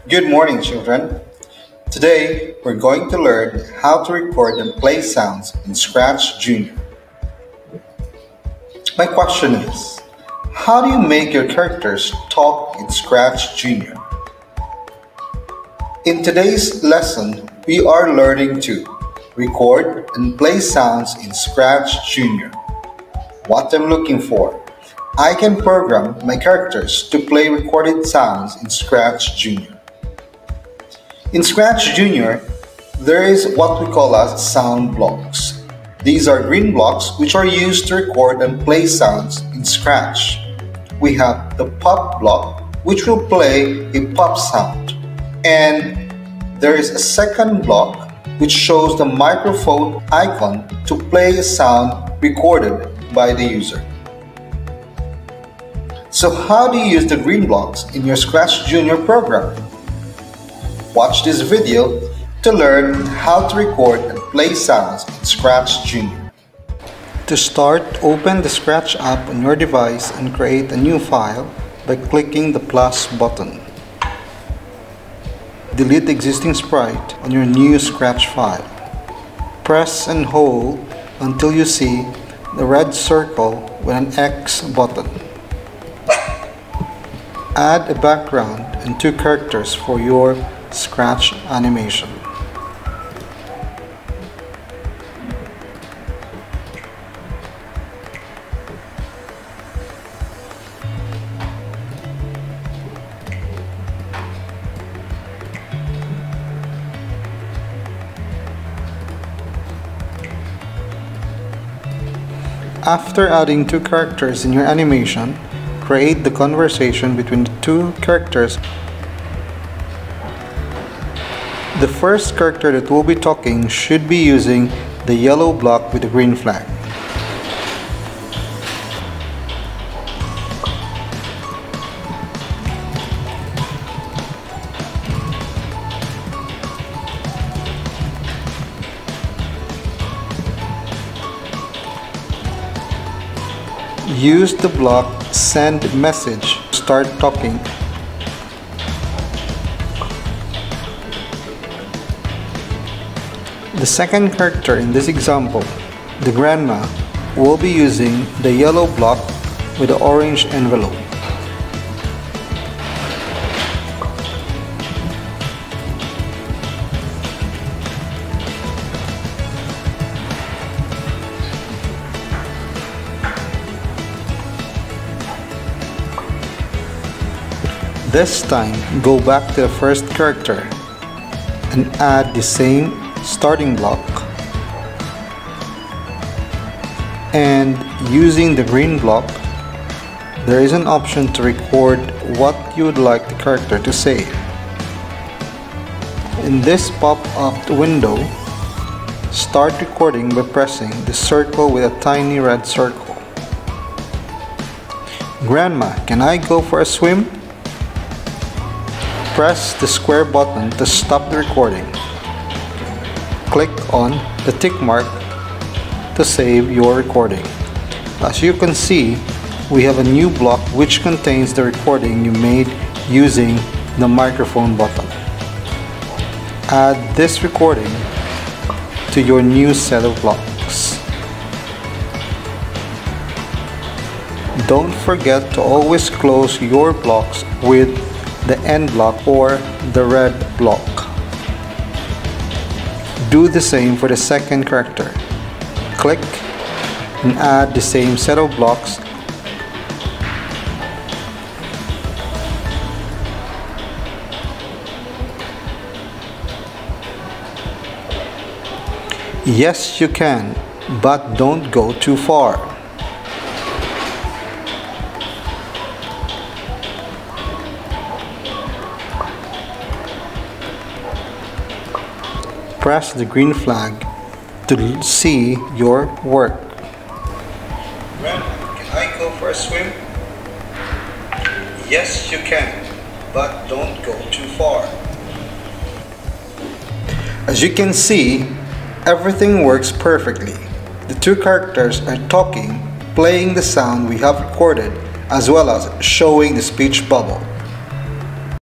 Good morning, children. Today, we're going to learn how to record and play sounds in ScratchJr. My question is, how do you make your characters talk in ScratchJr? In today's lesson, we are learning to record and play sounds in ScratchJr. What I'm looking for, I can program my characters to play recorded sounds in ScratchJr. In ScratchJr, there is what we call as sound blocks. These are green blocks which are used to record and play sounds in Scratch. We have the pop block which will play a pop sound. And there is a second block which shows the microphone icon to play a sound recorded by the user. So how do you use the green blocks in your ScratchJr program? Watch this video to learn how to record and play sounds in ScratchJr. To start, open the Scratch app on your device and create a new file by clicking the plus button. Delete the existing sprite on your new Scratch file. Press and hold until you see the red circle with an X button. Add a background and two characters for your Scratch animation. After adding two characters in your animation, create the conversation between the two characters. The first character that will be talking should be using the yellow block with the green flag. Use the block send message to start talking. The second character in this example, the grandma, will be using the yellow block with the orange envelope. This time, go back to the first character and add the same starting block, and using the green block, there is an option to record what you would like the character to say. In this pop-up window, start recording by pressing the circle with a tiny red circle. Grandma, can I go for a swim? Press the square button to stop the recording. Click on the tick mark to save your recording. As you can see, we have a new block which contains the recording you made using the microphone button. Add this recording to your new set of blocks. Don't forget to always close your blocks with the end block or the red block. Do the same for the second character. Click and add the same set of blocks. Yes, you can, but don't go too far. Press the green flag to see your work. Grandma, can I go for a swim? Yes, you can, but don't go too far. As you can see, everything works perfectly. The two characters are talking, playing the sound we have recorded, as well as showing the speech bubble.